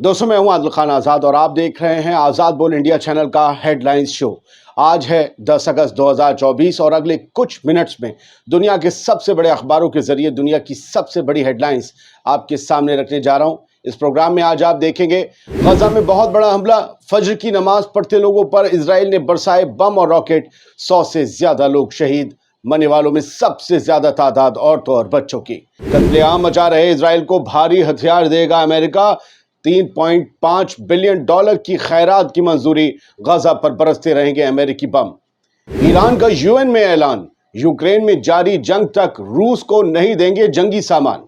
दोस्तों, मैं हूं आदिल खान आज़ाद और आप देख रहे हैं आज़ाद बोल इंडिया चैनल का हेडलाइंस शो। आज है 10 अगस्त 2024 और अगले कुछ मिनट्स में दुनिया के सबसे बड़े अखबारों के जरिए दुनिया की सबसे बड़ी हेडलाइंस आपके सामने रखने जा रहा हूं। इस प्रोग्राम में आज आप देखेंगे गजा में बहुत बड़ा हमला, फजर की नमाज पढ़ते लोगों पर इजराइल ने बरसाए बम और रॉकेट, 100 से ज्यादा लोग शहीद, मरने वालों में सबसे ज्यादा तादाद औरतों और बच्चों की। कत्लेआम मचा रहे इजराइल को भारी हथियार देगा अमेरिका, $3.5 बिलियन की खैरात की मंजूरी, गजा पर बरसते रहेंगे अमेरिकी बम। ईरान का यूएन में ऐलान, यूक्रेन में जारी जंग तक रूस को नहीं देंगे जंगी सामान।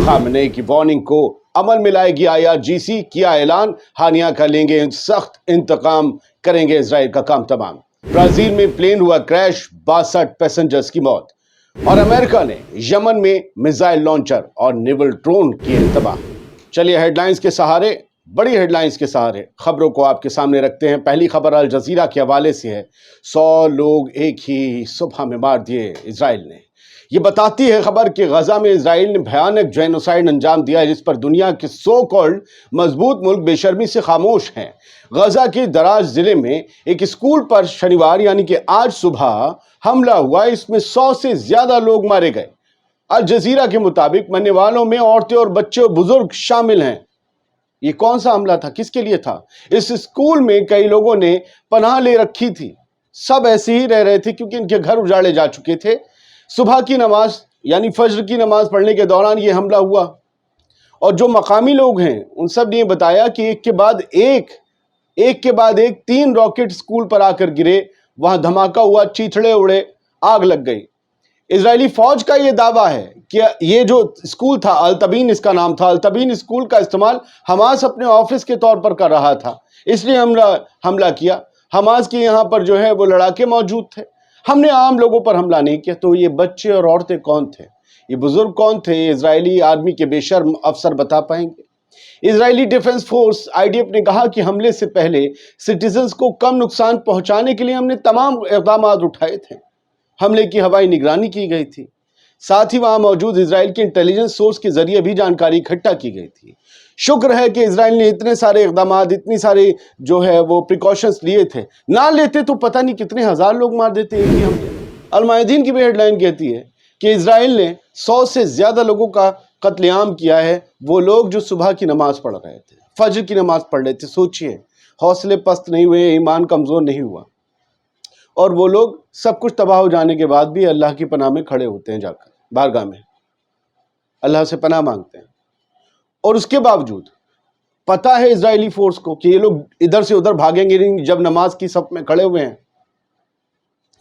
खामनेई की वार्निंग को अमल में लाएगी IRGC, किया ऐलान, हानिया का लेंगे सख्त इंतकाम, करेंगे इजराइल का काम तमाम। ब्राजील में प्लेन हुआ क्रैश, 62 पैसेंजर्स की मौत। और अमेरिका ने यमन में मिसाइल लॉन्चर और नेवल ड्रोन किए तबाह। चलिए हेडलाइंस के सहारे, बड़ी हेडलाइंस के सहारे खबरों को आपके सामने रखते हैं। पहली खबर अल जजीरा के हवाले से है। 100 लोग एक ही सुबह में मार दिए इजराइल ने। ये बताती है खबर कि गजा में इजराइल ने भयानक जेनोसाइड अंजाम दिया है, जिस पर दुनिया के सो कॉल्ड मजबूत मुल्क बेशर्मी से खामोश हैं। गजा के दराज जिले में एक स्कूल पर शनिवार यानी कि आज सुबह हमला हुआ। इसमें 100 से ज्यादा लोग मारे गए। अल जजीरा के मुताबिक मरने वालों में औरतें और बच्चे और बुजुर्ग शामिल हैं। ये कौन सा हमला था, किसके लिए था? इस स्कूल में कई लोगों ने पनाह ले रखी थी, सब ऐसे ही रह रहे थे क्योंकि इनके घर उजाड़े जा चुके थे। सुबह की नमाज यानी फजर की नमाज पढ़ने के दौरान ये हमला हुआ और जो मकामी लोग हैं उन सब ने बताया कि एक के बाद एक 3 रॉकेट स्कूल पर आकर गिरे, वहां धमाका हुआ, चीथड़े उड़े, आग लग गई। इजरायली फौज का यह दावा है कि ये जो स्कूल था, अल-तबीन इसका नाम था, अल-तबीन स्कूल का इस्तेमाल हमास अपने ऑफिस के तौर पर कर रहा था, इसलिए हमला किया। हमास के यहाँ पर जो है वो लड़ाके मौजूद थे, हमने आम लोगों पर हमला नहीं किया। तो ये बच्चे और औरतें कौन थे, ये बुजुर्ग कौन थे? इजरायली आर्मी के बेशर्म अफसर बता पाएंगे। इजरायली डिफेंस फोर्स IDF ने कहा कि हमले से पहले सिटीजन्स को कम नुकसान पहुंचाने के लिए हमने तमाम इक़दाम उठाए थे। हमले की हवाई निगरानी की गई थी, साथ ही वहां मौजूद इजराइल के इंटेलिजेंस सोर्स के जरिए भी जानकारी इकट्ठा की गई थी। शुक्र है कि इजराइल ने इतने सारे इक़दाम, इतनी सारे जो है वो प्रिकॉशंस लिए थे। ना लेते तो पता नहीं कितने हजार लोग मार देते एक ही हमले। अल-मायदीन की भी हेडलाइन कहती है कि इजराइल ने 100 से ज्यादा लोगों का कत्लेआम किया है। वो लोग जो सुबह की नमाज पढ़ रहे थे, फजर की नमाज पढ़ रहे थे। सोचिए, हौसले पस्त नहीं हुए, ईमान कमजोर नहीं हुआ, और वो लोग सब कुछ तबाह हो जाने के बाद भी अल्लाह की पनाह में खड़े होते हैं, जाकर बारगाह में अल्लाह से पनाह मांगते हैं। और उसके बावजूद पता है इजरायली फोर्स को कि ये लोग इधर से उधर भागेंगे नहीं। जब नमाज की सफ में खड़े हुए हैं,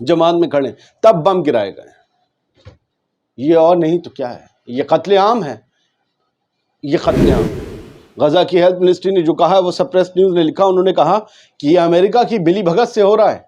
जमात में खड़े, तब बम गिराए गए। ये और नहीं तो क्या है, ये कत्लेआम है, ये कत्लेआम। गजा की हेल्थ मिनिस्ट्री ने जो कहा, वो सप्रेस न्यूज ने लिखा, उन्होंने कहा कि ये अमेरिका की मिली भगत से हो रहा है।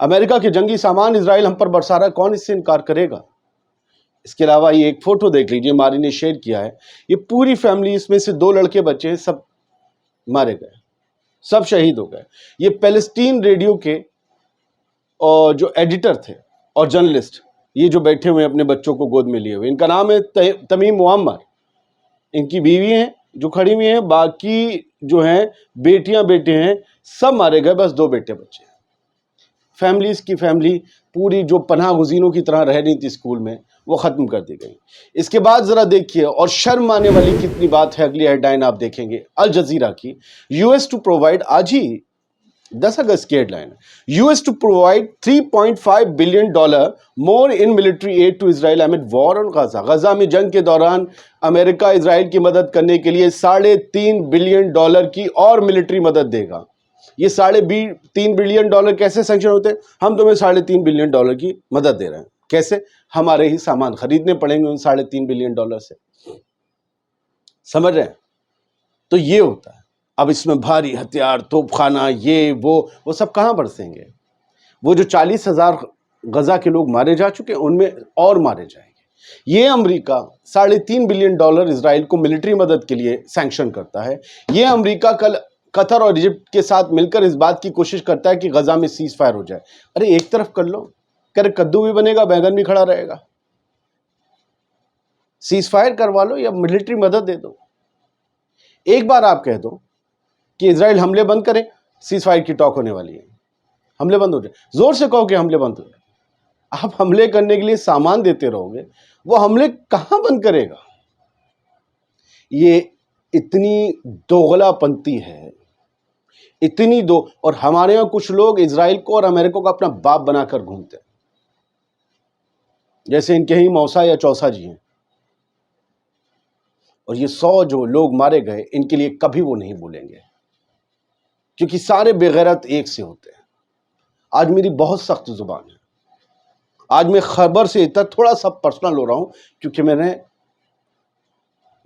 अमेरिका के जंगी सामान इजराइल हम पर बरसा रहा है, कौन इससे इनकार करेगा? इसके अलावा ये एक फोटो देख लीजिए, मारी ने शेयर किया है। ये पूरी फैमिली, इसमें से 2 लड़के बच्चे, सब मारे गए, सब शहीद हो गए। ये पैलेस्टीन रेडियो के और जो एडिटर थे और जर्नलिस्ट, ये जो बैठे हुए हैं अपने बच्चों को गोद में लिए हुए, इनका नाम है तमीम मुअम्मर। इनकी बीवी हैं जो खड़ी हुई हैं, बाकी जो हैं बेटियां बेटे हैं, सब मारे गए, बस 2 बेटे बच्चे। फैमिलीज की फैमिली पूरी जो पनाह गुज़ीनों की तरह रह रही थी स्कूल में, वो ख़त्म कर दी गई। इसके बाद ज़रा देखिए, और शर्म आने वाली कितनी बात है, अगली हेडलाइन आप देखेंगे अल जजीरा की। US टू प्रोवाइड, आज ही 10 अगस्त की हेडलाइन है, US to provide $3.5 billion more in military aid to Israel amid war on Gaza. Gaza में जंग के दौरान अमेरिका इजराइल की मदद करने के लिए $3.5 बिलियन की और मिलिट्री मदद देगा। ये $3.5 बिलियन कैसे सैंक्शन होते हैं? हम तुम्हें $3.5 बिलियन की मदद दे रहे हैं। कैसे? हमारे ही सामान खरीदने पड़ेंगे उन $3.5 बिलियन से, समझ रहे हैं? तो ये होता है। अब इसमें भारी हथियार, तोपखाना, ये वो सब कहाँ बरसेंगे? वो जो 40,000 गजा के लोग मारे जा चुके हैं, उनमें और मारे जाएंगे। ये अमेरिका $3.5 बिलियन इजराइल को मिलिट्री मदद के लिए सैंक्शन करता है। ये अमेरिका कल कतर और इजिप्ट के साथ मिलकर इस बात की कोशिश करता है कि गजा में सीज फायर हो जाए। अरे एक तरफ कर लो, करे कद्दू भी बनेगा, बैंगन भी खड़ा रहेगा। सीज फायर करवा लो या मिलिट्री मदद दे दो। एक बार आप कह दो کہ اسرائیل حملے بند کرے, سیز فائر کی ٹاک ہونے والی ہے, حملے بند ہو جائے, زور سے کہو کہ حملے بند ہو جائے. آپ حملے کرنے کے لیے سامان دیتے رہو گے, وہ حملے کہاں بند کرے گا؟ یہ اتنی دوغلا پنتی ہے, اتنی اور ہمارے یہاں کچھ لوگ اسرائیل کو اور امریکہ کو اپنا باپ بنا کر گھومتے ہیں, جیسے ان کے ہی موسا یا چوسا جی ہیں. اور یہ 100 جو لوگ مارے گئے, ان کے لیے کبھی وہ نہیں بھولیں گے, کیونکہ سارے بے غیرت ایک سے ہوتے ہیں. آج میری بہت سخت زبان ہے, آج میں خبر سے اتنا تھوڑا سا پرسنل ہو رہا ہوں, کیونکہ میں نے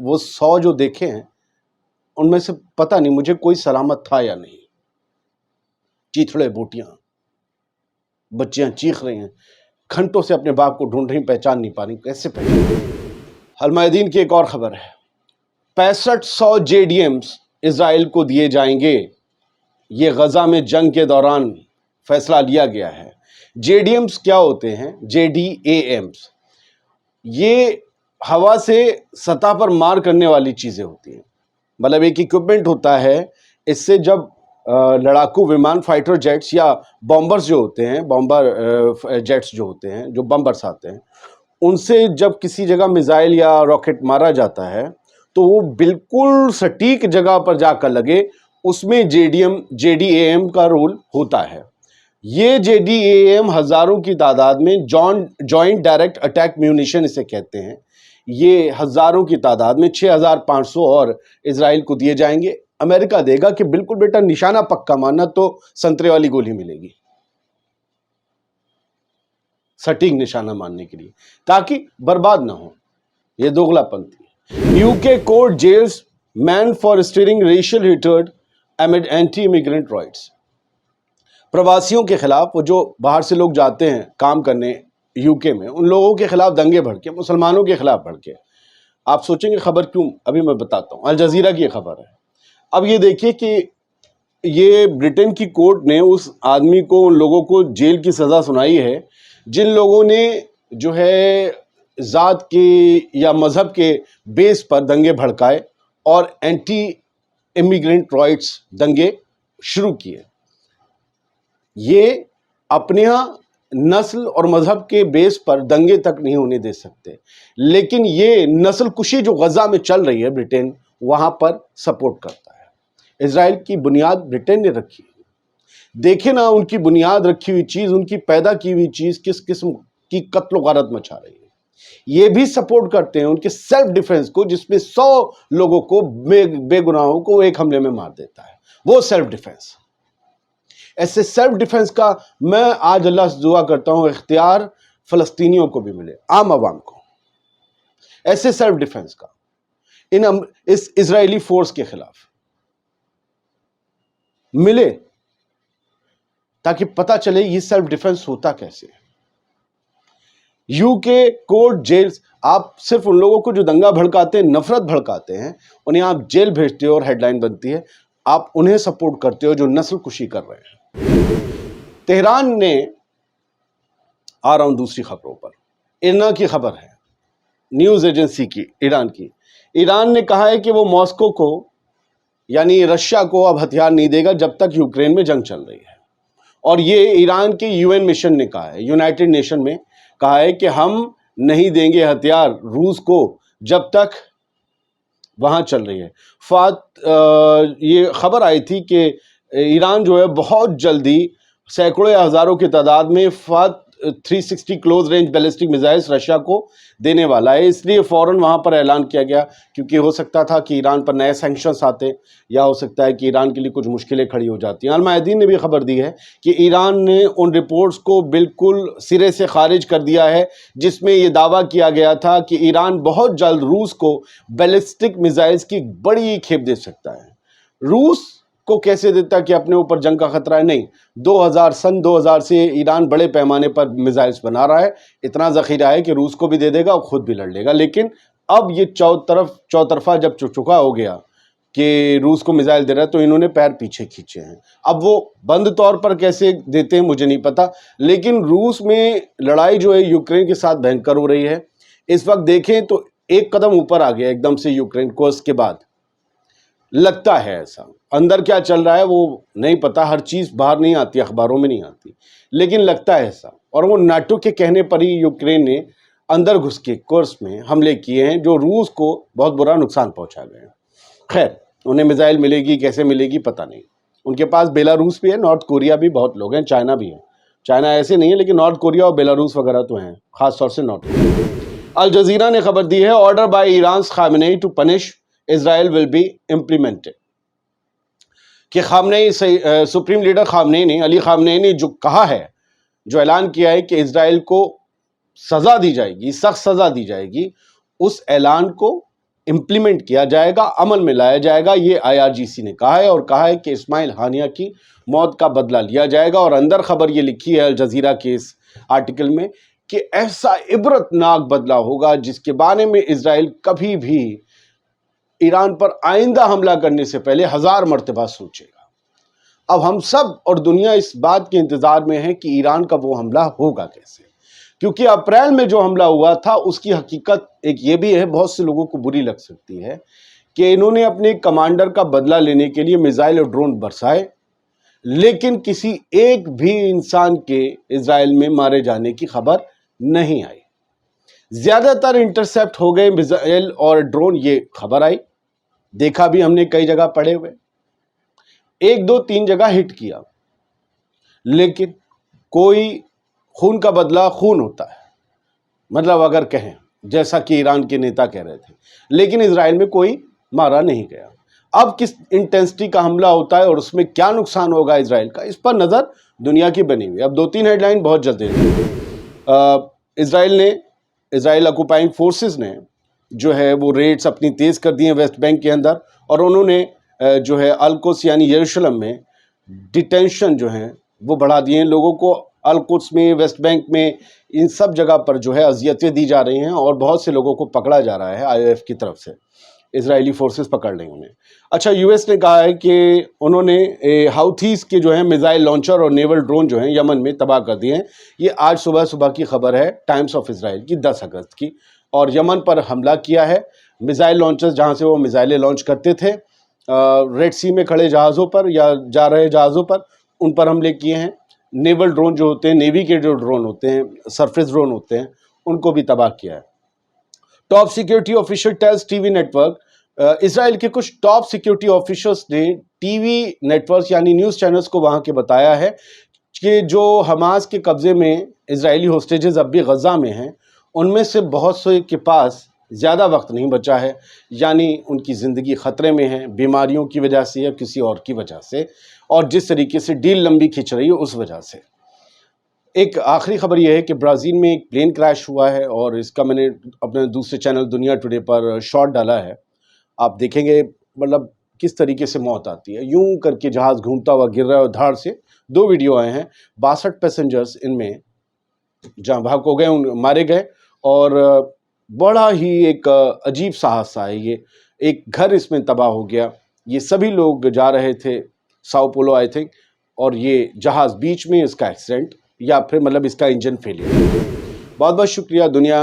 وہ 100 جو دیکھے ہیں, ان میں سے پتہ نہیں مجھے کوئی سلامت تھا یا نہیں. چیتھڑے بوٹیاں, بچیاں چیخ رہی ہیں, گھنٹوں سے اپنے باپ کو ڈھونڈ رہی, پہچان نہیں پا رہی, کیسے پہچان. المیادین کی ایک اور خبر ہے, 6500 JDMs اسرائیل کو دیے جائیں گے. یہ غزہ میں جنگ کے دوران فیصلہ لیا گیا ہے. JDMs کیا ہوتے ہیں؟ JDAMs یہ ہوا سے سطح پر مار کرنے والی چیزیں ہوتی ہیں. مطلب ایک ایکوپمنٹ ہوتا ہے, اس سے جب لڑاکو ومان, فائٹر جیٹس یا بامبرز جو ہوتے ہیں, بامبر جیٹس جو ہوتے ہیں, جو بمبرز آتے ہیں, ان سے جب کسی جگہ میزائل یا راکٹ مارا جاتا ہے تو وہ بالکل سٹیک جگہ پر جا کر لگے, اس میں JDAM کا رول ہوتا ہے. یہ JDAM ہزاروں کی تعداد میں جوائنٹ ڈائریکٹ اٹیک میونیشن اسے کہتے ہیں. یہ ہزاروں کی تعداد میں 6500 اور اسرائیل کو دیے جائیں گے. امریکہ دے گا کہ بالکل بیٹا نشانہ پکا ماننا تو سنترے والی گولی ملے گی, سٹیک نشانہ ماننے کے لیے, تاکہ برباد نہ ہو. یہ دوغلا پنتی ہے. UK court jails man for steering racial hatred amid anti-immigrant riots. پرواسیوں کے خلاف, وہ جو باہر سے لوگ جاتے ہیں کام کرنے UK میں, ان لوگوں کے خلاف دنگے بھڑکے, مسلمانوں کے خلاف بھڑکے. آپ سوچیں گے خبر کیوں؟ ابھی میں بتاتا ہوں. الجزیرہ کی یہ خبر ہے. اب یہ دیکھیے کہ یہ برٹن کی کورٹ نے اس آدمی کو, ان لوگوں کو جیل کی سزا سنائی ہے جن لوگوں نے جو ہے ذات کے یا مذہب کے بیس پر دنگے بھڑکائے اور اینٹی امیگرنٹ رائٹس دنگے شروع کیے. یہ اپنے ہاں نسل اور مذہب کے بیس پر دنگے تک نہیں ہونے دے سکتے, لیکن یہ نسل کشی جو غزہ میں چل رہی ہے, برٹن وہاں پر سپورٹ کرتا ہے. اسرائیل کی بنیاد برٹن نے رکھی. دیکھیں نا ان کی بنیاد رکھی ہوئی چیز, ان کی پیدا کی ہوئی چیز کس قسم کی قتل و غارت مچا رہی ہے. یہ بھی سپورٹ کرتے ہیں ان کے سیلف ڈیفنس کو, جس میں 100 لوگوں کو, بے گناہوں کو ایک حملے میں مار دیتا ہے. وہ سیلف ڈیفنس. ایسے سیلف ڈیفنس کا میں آج اللہ سے دعا کرتا ہوں اختیار فلسطینیوں کو بھی ملے, عام عوام کو. ایسے سیلف ڈیفنس کا اس اسرائیلی فورس کے خلاف ملے, تاکہ پتہ چلے یہ سیلف ڈیفنس ہوتا کیسے. UK کورٹ جیلز, آپ صرف ان لوگوں کو جو دنگا بھڑکاتے ہیں, نفرت بھڑکاتے ہیں, انہیں آپ جیل بھیجتے ہو اور ہیڈ لائن بنتی ہے, آپ انہیں سپورٹ کرتے ہو جو نسل کشی کر رہے ہیں. تہران نے, آ رہا ہوں دوسری خبروں پر, ایرنا کی خبر ہے, نیوز ایجنسی کی, ایران کی. ایران نے کہا ہے کہ وہ ماسکو کو یعنی رشیا کو اب ہتھیار نہیں دے گا جب تک یوکرین میں جنگ چل رہی ہے. اور یہ ایران کے UN مشن نے کہا ہے, یونائٹڈ نیشن میں کہا ہے کہ ہم نہیں دیں گے ہتھیار روس کو جب تک وہاں چل رہی ہے. یہ خبر آئی تھی کہ ایران جو ہے بہت جلدی سینکڑوں یا ہزاروں کی تعداد میں 360 close range ballistic missiles Russia کو دینے والا ہے. اس لیے فوراً وہاں پر اعلان کیا گیا, کیونکہ ہو سکتا تھا کہ ایران پر نئے سینکشنز آتے, یا ہو سکتا ہے کہ ایران کے لیے کچھ مشکلیں کھڑی ہو جاتی ہیں. المعدین نے بھی خبر دی ہے کہ ایران نے ان رپورٹس کو بالکل سرے سے خارج کر دیا ہے جس میں یہ دعویٰ کیا گیا تھا کہ ایران بہت جلد روس کو بیلسٹک میزائلز کی بڑی کھیپ دے سکتا ہے. روس کو کیسے دیتا کہ اپنے اوپر جنگ کا خطرہ ہے؟ نہیں, 2000 سے ایران بڑے پیمانے پر میزائلز بنا رہا ہے, اتنا ذخیرہ ہے کہ روس کو بھی دے دے گا اور خود بھی لڑ لے گا. لیکن اب یہ چوطرفہ جب چکا ہو گیا کہ روس کو میزائل دے رہا ہے, تو انہوں نے پیر پیچھے کھینچے ہیں. اب وہ بند طور پر کیسے دیتے ہیں مجھے نہیں پتا, لیکن روس میں لڑائی جو ہے یوکرین کے ساتھ بھینکر ہو رہی ہے. اس وقت دیکھیں تو ایک قدم اوپر آ گیا ایک دم سے یوکرین کو اس کے بعد. लगता है ऐसा। अंदर क्या चल रहा है वो नहीं पता, हर चीज़ बाहर नहीं आती, अखबारों में नहीं आती, लेकिन लगता है ऐसा। और वो नाटो के कहने पर ही यूक्रेन ने अंदर घुस के कोर्स में हमले किए हैं जो रूस को बहुत बुरा नुकसान पहुंचा गए हैं। खैर, उन्हें मिसाइल मिलेगी कैसे मिलेगी पता नहीं। उनके पास बेलारूस भी है, नॉर्थ कोरिया भी बहुत लोग हैं, चाइना भी है। चाइना ऐसे नहीं है, लेकिन नॉर्थ कोरिया और बेलारूस वगैरह तो हैं, खासतौर से नॉर्थ कोरिया। अल जजीरा ने खबर दी है, order by Iran Khamenei to punish Israel will be implemented. कि खामनेई सुप्रीम लीडर खामनेई ने, अली खामनेई ने जो कहा है, जो ऐलान किया है कि इजराइल को सजा दी जाएगी, सख्त सजा दी जाएगी, उस ऐलान को इम्प्लीमेंट किया जाएगा, अमल में लाया जाएगा। ये आईआरजीसी ने कहा है और कहा है कि इस्माइल हानिया की मौत का बदला लिया जाएगा। और अंदर खबर ये लिखी है अल जजीरा के इस आर्टिकल में कि ऐसा इबरतनाक बदला होगा जिसके बारे में इजराइल कभी भी ईरान पर आइंदा हमला करने से पहले 1000 मर्तबा सोचेगा। अब हम सब और दुनिया इस बात के इंतजार में है कि ईरान का वो हमला होगा कैसे, क्योंकि अप्रैल में जो हमला हुआ था उसकी हकीकत एक ये भी है, बहुत से लोगों को बुरी लग सकती है, कि इन्होंने अपने कमांडर का बदला लेने के लिए मिसाइल और ड्रोन बरसाए, लेकिन किसी एक भी इंसान के इजराइल में मारे जाने की खबर नहीं आई। ज्यादातर इंटरसेप्ट हो गए मिसाइल और ड्रोन, ये खबर आई, देखा भी हमने कई जगह पड़े हुए, 1 2 3 जगह हिट किया, लेकिन कोई खून का बदला खून होता है, मतलब अगर कहें जैसा कि ईरान के नेता कह रहे थे, लेकिन इजराइल में कोई मारा नहीं गया। अब किस इंटेंसिटी का हमला होता है और उसमें क्या नुकसान होगा इजराइल का, इस पर नजर दुनिया की बनी हुई। अब 2-3 हेडलाइन बहुत जल्दी। इजराइल ऑक्युपाइंग फोर्सेस ने जो है वो रेड्स अपनी तेज कर दी हैं वेस्ट बैंक के अंदर, और उन्होंने जो है अल-कुद्स यानी यरूशलेम में डिटेंशन जो है वो बढ़ा दिए हैं लोगों को। अल-कुद्स में, वेस्ट बैंक में, इन सब जगह पर जो है अजियतें दी जा रही हैं और बहुत से लोगों को पकड़ा जा रहा है आईओएफ की तरफ से। इजरायली फोर्सेस पकड़ रही उन्हें। अच्छा, यूएस ने कहा है कि उन्होंने हाउथीज के जो है मिसाइल लॉन्चर और नेवल ड्रोन जो हैं यमन में तबाह कर दिए हैं। ये आज सुबह की खबर है टाइम्स ऑफ इजराइल की 10 अगस्त की। और यमन पर हमला किया है, मिसाइल लॉन्चर्स जहाँ से वो मिसाइलें लॉन्च करते थे रेड सी में खड़े जहाज़ों पर या जा रहे जहाज़ों पर, उन पर हमले किए हैं। नेवल ड्रोन जो होते हैं, नेवी के जो ड्रोन होते हैं, सरफेस ड्रोन होते हैं, उनको भी तबाह किया है। Top security official tells TV network, Israel के कुछ टॉप सिक्योरिटी ऑफिशियल्स ने टीवी नेटवर्क यानी न्यूज़ चैनल्स को वहाँ के बताया है कि जो हमास के कब्ज़े में इजरायली होस्टेजेस अब भी गज़ा में हैं, उनमें से बहुत से के पास ज़्यादा वक्त नहीं बचा है, यानी उनकी ज़िंदगी ख़तरे में है, बीमारियों की वजह से या किसी और की वजह से, और जिस तरीके से डील लंबी खिंच रही है उस वजह से। एक आखिरी खबर यह है कि ब्राज़ील में एक प्लेन क्रैश हुआ है और इसका मैंने अपने दूसरे चैनल दुनिया टुडे पर शॉट डाला है। आप देखेंगे मतलब किस तरीके से मौत आती है, यूं करके जहाज़ घूमता हुआ गिर रहा है और धाड़ से। 2 वीडियो आए हैं, 62 पैसेंजर्स इनमें जहाँ भाग हो गए, मारे गए। और बड़ा ही एक अजीब सा हादसा है ये, एक घर इसमें तबाह हो गया। ये सभी लोग जा रहे थे साओ पोलो आई थिंक, और ये जहाज़ बीच में इसका एक्सीडेंट या फिर मतलब इसका इंजन फेलियर। बहुत बहुत शुक्रिया। दुनिया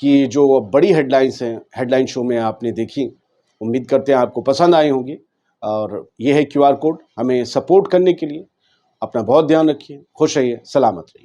की जो बड़ी हेडलाइंस हैं, हेडलाइन शो में आपने देखी, उम्मीद करते हैं आपको पसंद आई होंगी। और ये है QR कोड हमें सपोर्ट करने के लिए। अपना बहुत ध्यान रखिए, खुश रहिए, सलामत रहिए।